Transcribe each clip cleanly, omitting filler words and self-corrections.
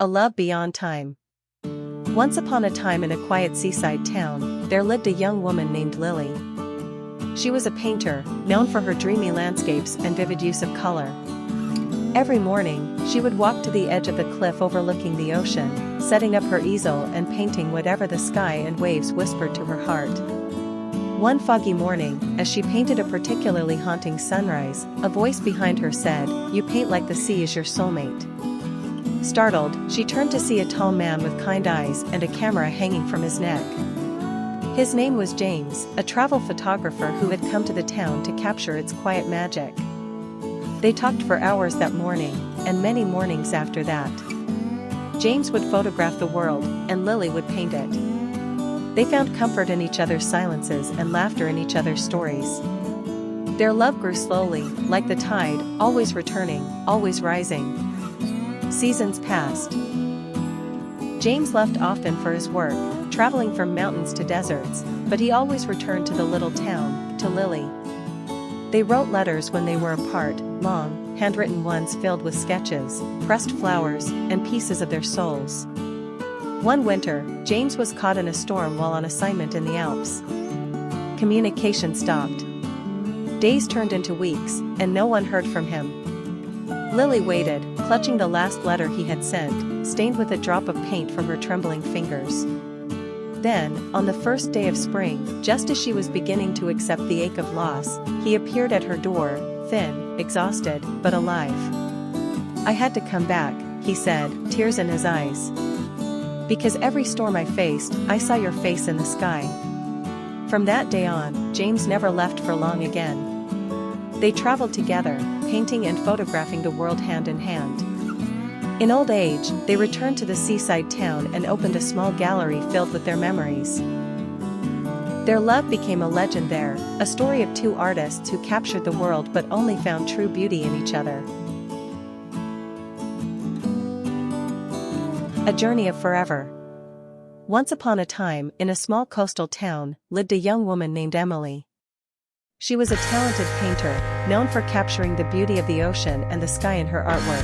A love beyond time. Once upon a time in a quiet seaside town, there lived a young woman named Lily. She was a painter, known for her dreamy landscapes and vivid use of color. Every morning, she would walk to the edge of the cliff overlooking the ocean, setting up her easel and painting whatever the sky and waves whispered to her heart. One foggy morning, as she painted a particularly haunting sunrise, a voice behind her said, "You paint like the sea is your soulmate." Startled, she turned to see a tall man with kind eyes and a camera hanging from his neck. His name was James, a travel photographer who had come to the town to capture its quiet magic. They talked for hours that morning, and many mornings after that. James would photograph the world, and Lily would paint it. They found comfort in each other's silences and laughter in each other's stories. Their love grew slowly, like the tide, always returning, always rising. Seasons passed. James left often for his work, traveling from mountains to deserts, but he always returned to the little town, to Lily. They wrote letters when they were apart, long, handwritten ones filled with sketches, pressed flowers, and pieces of their souls. One winter, James was caught in a storm while on assignment in the Alps. Communication stopped. Days turned into weeks, and no one heard from him. Lily waited, clutching the last letter he had sent, stained with a drop of paint from her trembling fingers. Then, on the first day of spring, just as she was beginning to accept the ache of loss, he appeared at her door, thin, exhausted, but alive. "I had to come back," he said, tears in his eyes. "Because every storm I faced, I saw your face in the sky." From that day on, James never left for long again. They traveled together, painting and photographing the world hand in hand. In old age, they returned to the seaside town and opened a small gallery filled with their memories. Their love became a legend there, a story of two artists who captured the world but only found true beauty in each other. A journey of forever. Once upon a time, in a small coastal town, lived a young woman named Emily. She was a talented painter, known for capturing the beauty of the ocean and the sky in her artwork.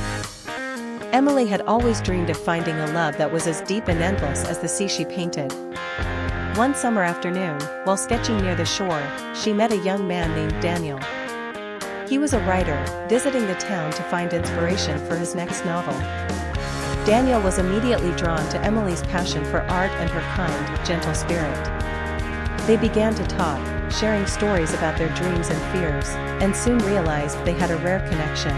Emily had always dreamed of finding a love that was as deep and endless as the sea she painted. One summer afternoon, while sketching near the shore, she met a young man named Daniel. He was a writer, visiting the town to find inspiration for his next novel. Daniel was immediately drawn to Emily's passion for art and her kind, gentle spirit. They began to talk, sharing stories about their dreams and fears, and soon realized they had a rare connection.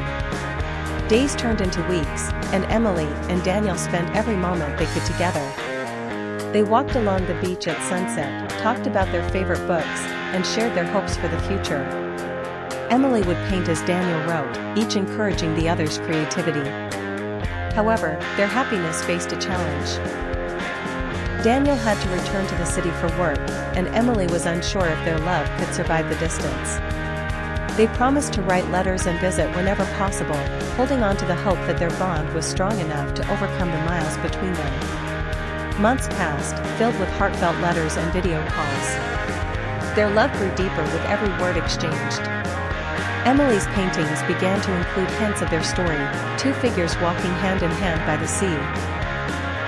Days turned into weeks, and Emily and Daniel spent every moment they could together. They walked along the beach at sunset, talked about their favorite books, and shared their hopes for the future. Emily would paint as Daniel wrote, each encouraging the other's creativity. However, their happiness faced a challenge. Daniel had to return to the city for work, and Emily was unsure if their love could survive the distance. They promised to write letters and visit whenever possible, holding on to the hope that their bond was strong enough to overcome the miles between them. Months passed, filled with heartfelt letters and video calls. Their love grew deeper with every word exchanged. Emily's paintings began to include hints of their story, two figures walking hand in hand by the sea.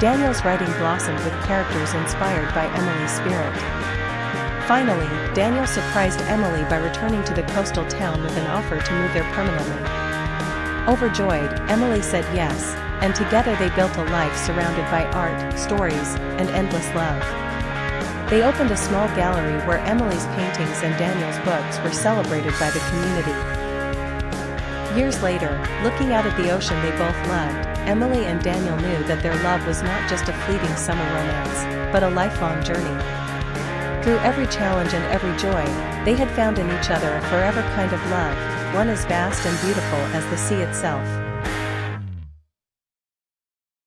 Daniel's writing blossomed with characters inspired by Emily's spirit. Finally, Daniel surprised Emily by returning to the coastal town with an offer to move there permanently. Overjoyed, Emily said yes, and together they built a life surrounded by art, stories, and endless love. They opened a small gallery where Emily's paintings and Daniel's books were celebrated by the community. Years later, looking out at the ocean they both loved, Emily and Daniel knew that their love was not just a fleeting summer romance, but a lifelong journey. Through every challenge and every joy, they had found in each other a forever kind of love, one as vast and beautiful as the sea itself.